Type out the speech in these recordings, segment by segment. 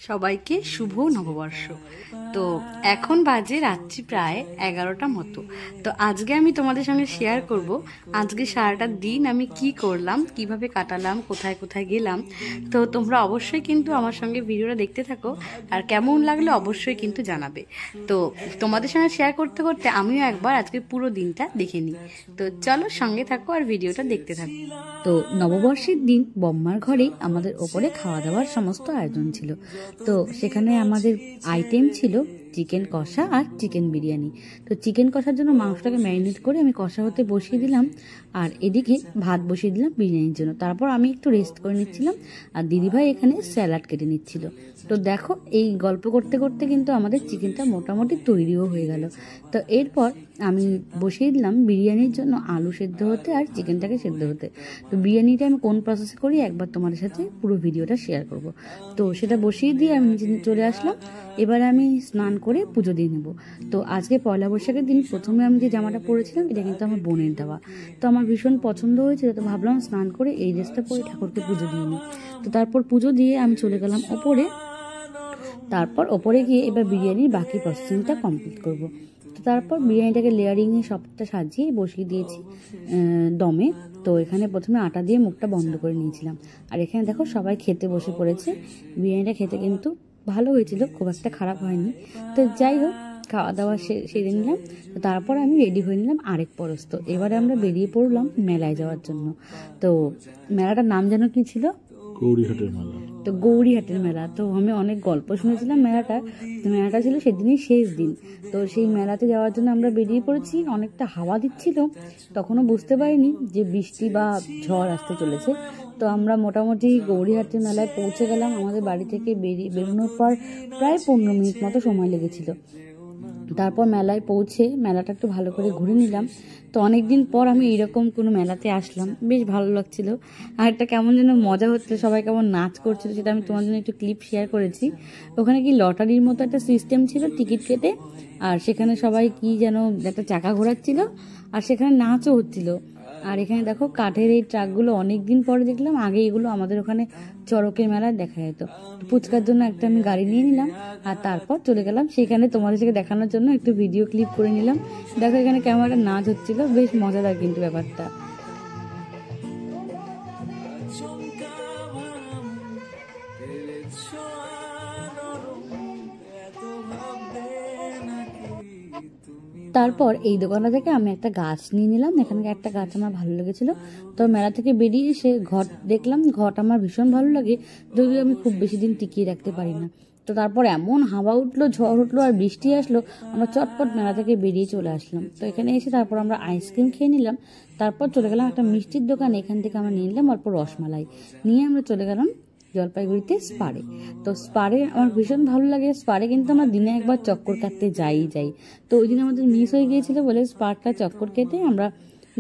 সবাইকে শুভ নববর্ষ। তো এখন বাজে রাত্রি প্রায় 11টা মতো। তো আজকে আমি তোমাদের সঙ্গে শেয়ার করব আজকে সারাটা দিন আমি কি করলাম, কিভাবে কাটালাম, কোথায় কোথায় গেলাম। তো তোমরা অবশ্যই কিন্তু আমার সঙ্গে ভিডিওটা দেখতে থাকো, আর কেমন লাগলে অবশ্যই কিন্তু জানাবে। তো তোমাদের সঙ্গে শেয়ার করতে করতে আমিও একবার আজকে পুরো দিনটা দেখে নিই। তো চলো সঙ্গে থাকো আর ভিডিওটা দেখতে থাকো। তো নববর্ষের দিন বম্মার ঘরে আমাদের ওপরে খাওয়া দাওয়ার সমস্ত আয়োজন ছিল। তো সেখানে আমাদের আইটেম ছিল চিকেন কষা আর চিকেন বিরিয়ানি। তো চিকেন কষার জন্য মাংসটাকে ম্যারিনেট করে আমি কষা হতে বসিয়ে দিলাম, আর এদিকে ভাত বসিয়ে দিলাম বিরিয়ানির জন্য। তারপর আমি একটু রেস্ট করে নিচ্ছিলাম, আর দিদিভাই এখানে স্যালাড কেটে নিচ্ছিল। তো দেখো এই গল্প করতে করতে কিন্তু আমাদের চিকেনটা মোটামুটি তৈরিও হয়ে গেল। তো এরপর আমি বসিয়ে দিলাম বিরিয়ানির জন্য আলু সেদ্ধ হতে আর চিকেনটাকে সেদ্ধ হতে। তো বিরিয়ানিটা আমি কোন প্রসেসে করি একবার তোমাদের সাথে পুরো ভিডিওটা শেয়ার করব। তো সেটা বসিয়ে দিয়ে আমি নিচে চলে আসলাম। এবারে আমি স্নান করে পুজো দিয়ে নেব। তো আজকে পয়লা বৈশাখের দিন প্রথমে আমি যে জামাটা পরেছিলাম এটা কিন্তু আমার বোনের দেওয়া। তো আমার ভীষণ পছন্দ হয়েছিল, তো ভাবলাম স্নান করে এই ড্রেসটা পরে ঠাকুরকে পুজো দিয়ে নিই। তো তারপর পুজো দিয়ে আমি চলে গেলাম ওপরে। তারপর ওপরে গিয়ে এবার বিরিয়ানির বাকি প্রসেসিংটা কমপ্লিট করব। তো তারপর বিরিয়ানিটাকে লেয়ারিংয়ে সবটা সাজিয়ে বসিয়ে দিয়েছি দমে। তো এখানে প্রথমে আটা দিয়ে মুখটা বন্ধ করে নিয়েছিলাম, আর এখানে দেখো সবাই খেতে বসে পড়েছে। বিরিয়ানিটা খেতে কিন্তু ভালো হয়েছিল, খুব একটা খারাপ হয়নি। তো যাই হোক, খাওয়া দাওয়া সেরে নিলাম। তো তারপর আমি রেডি হয়ে নিলাম আরেক পরশ। তো এবারে আমরা বেরিয়ে পড়লাম মেলায় যাওয়ার জন্য। তো মেলাটার নাম যেন কি ছিল? গৌরীহাটের মেলা। তো গৌরীহাটের মেলা। তো আমি অনেক গল্প শুনেছিলাম মেলাটা ছিল সেদিনই শেষ দিন। তো সেই মেলাতে যাওয়ার জন্য আমরা বেরিয়ে পড়েছি। অনেকটা হাওয়া দিচ্ছিল, তখনও বুঝতে পারিনি যে বৃষ্টি বা ঝড় আসতে চলেছে। তো আমরা মোটামুটি গৌরীহাটের মেলায় পৌঁছে গেলাম। আমাদের বাড়ি থেকে বেরোনোর পর প্রায় 15 মিনিট মতো সময় লেগেছিল। তারপর মেলায় পৌঁছে মেলাটা একটু ভালো করে ঘুরে নিলাম। তো অনেকদিন পর আমি এরকম কোনো মেলাতে আসলাম, বেশ ভালো লাগছিল। আর একটা কেমন যেন মজা হচ্ছিল, সবাই কেমন নাচ করছিল, সেটা আমি তোমার জন্য একটু ক্লিপ শেয়ার করেছি। ওখানে কি লটারির মতো একটা সিস্টেম ছিল, টিকিট কেটে, আর সেখানে সবাই কি যেন একটা চাকা ঘোরাচ্ছিল, আর সেখানে নাচও হচ্ছিল। আর এখানে দেখো কাঠের এই ট্রাকগুলো অনেকদিন পরে দেখলাম, আগে এগুলো আমাদের ওখানে চড়কের মেলায় দেখা যেত। ফুচকার জন্য একটা আমি গাড়ি নিয়ে নিলাম, আর তারপর চলে গেলাম সেখানে তোমাদের সাথে দেখানোর জন্য একটু ভিডিও ক্লিপ করে নিলাম। দেখো এখানে কেমন একটা নাচ হচ্ছিল, বেশ মজাদার কিন্তু ব্যাপারটা। তারপর এই দোকানটা থেকে আমি একটা গাছ নিয়ে নিলাম। এখানকার একটা গাছ আমার ভালো লেগেছিল। তো মেলা থেকে বেরিয়ে এসে ঘট দেখলাম। ঘট আমার ভীষণ ভালো লাগে, যদিও আমি খুব বেশি দিন টিকিয়ে রাখতে পারি না। তো তারপর এমন হাওয়া উঠলো, ঝড় উঠলো, আর বৃষ্টি আসলো, আমরা চটপট মেলা থেকে বেরিয়ে চলে আসলাম। তো এখানে এসে তারপর আমরা আইসক্রিম খেয়ে নিলাম। তারপর চলে গেলাম একটা মিষ্টির দোকানে। এখান থেকে আমরা নিয়ে নিলাম অল্প রসমালাই, নিয়ে আমরা চলে গেলাম জলপাইগুড়িতে স্পারে। তো স্পারে আমার ভীষণ ভালো লাগে। স্পারে কিন্তু আমরা দিনে একবার চক্কর কাটতে যাই। তো ওই দিন আমাদের মিস হয়ে গিয়েছিল বলে স্পারটা চক্কর কেটে আমরা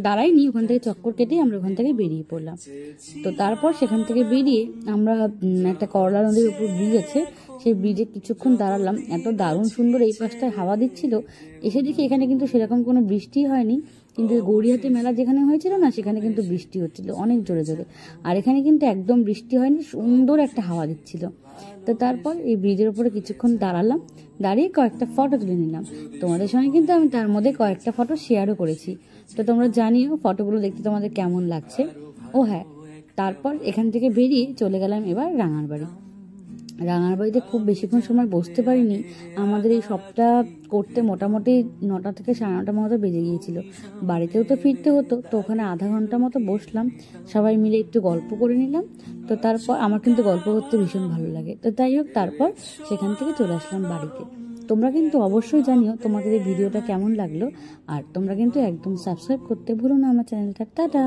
দাঁড়াইনি, ওখান থেকে চক্কর কেটে আমরা ওখান থেকে বেরিয়ে পড়লাম। তো তারপর সেখান থেকে বেরিয়ে আমরা একটা করলা নদীর উপর ব্রিজ আছে, সেই ব্রিজে কিছুক্ষণ দাঁড়ালাম। এত দারুণ সুন্দর এই পাশটায় হাওয়া দিচ্ছিল। এসে দেখি এখানে কিন্তু সেরকম কোনো বৃষ্টি হয়নি, কিন্তু গৌরীহাটে মেলা যেখানে হয়েছিল না, সেখানে কিন্তু বৃষ্টি হচ্ছিল অনেক জোরে জোরে। আর এখানে কিন্তু একদম বৃষ্টি হয়নি, সুন্দর একটা হাওয়া দিচ্ছিল। তো তারপর এই ব্রিজের উপরে কিছুক্ষণ দাঁড়ালাম, দাঁড়িয়ে কয়েকটা ফটো তুলে নিলাম। তোমাদের সঙ্গে কিন্তু আমি তার মধ্যে কয়েকটা ফটো শেয়ারও করেছি। তো তোমরা জানিও ফটোগুলো দেখতে তোমাদের কেমন লাগছে। ও হ্যাঁ, তারপর এখান থেকে বেরিয়ে চলে গেলাম এবার রাঙার বাড়ি। রাঙার বাড়িতে খুব বেশিক্ষণ সময় বসতে পারিনি। আমাদের এই সবটা করতে মোটামুটি 9টা থেকে 9:30 মতো বেজে গিয়েছিল। বাড়িতেও তো ফিরতে হতো, তো ওখানে আধা ঘন্টা মতো বসলাম, সবাই মিলে একটু গল্প করে নিলাম। তো তারপর আমার কিন্তু গল্প করতে ভীষণ ভালো লাগে। তো তাই হোক, তারপর সেখান থেকে চলে আসলাম বাড়িতে। তোমরা কিন্তু অবশ্যই জানিও তোমাদের এই ভিডিওটা কেমন লাগলো, আর তোমরা কিন্তু একদম সাবস্ক্রাইব করতে ভুলো না আমার চ্যানেলটা। টাটা।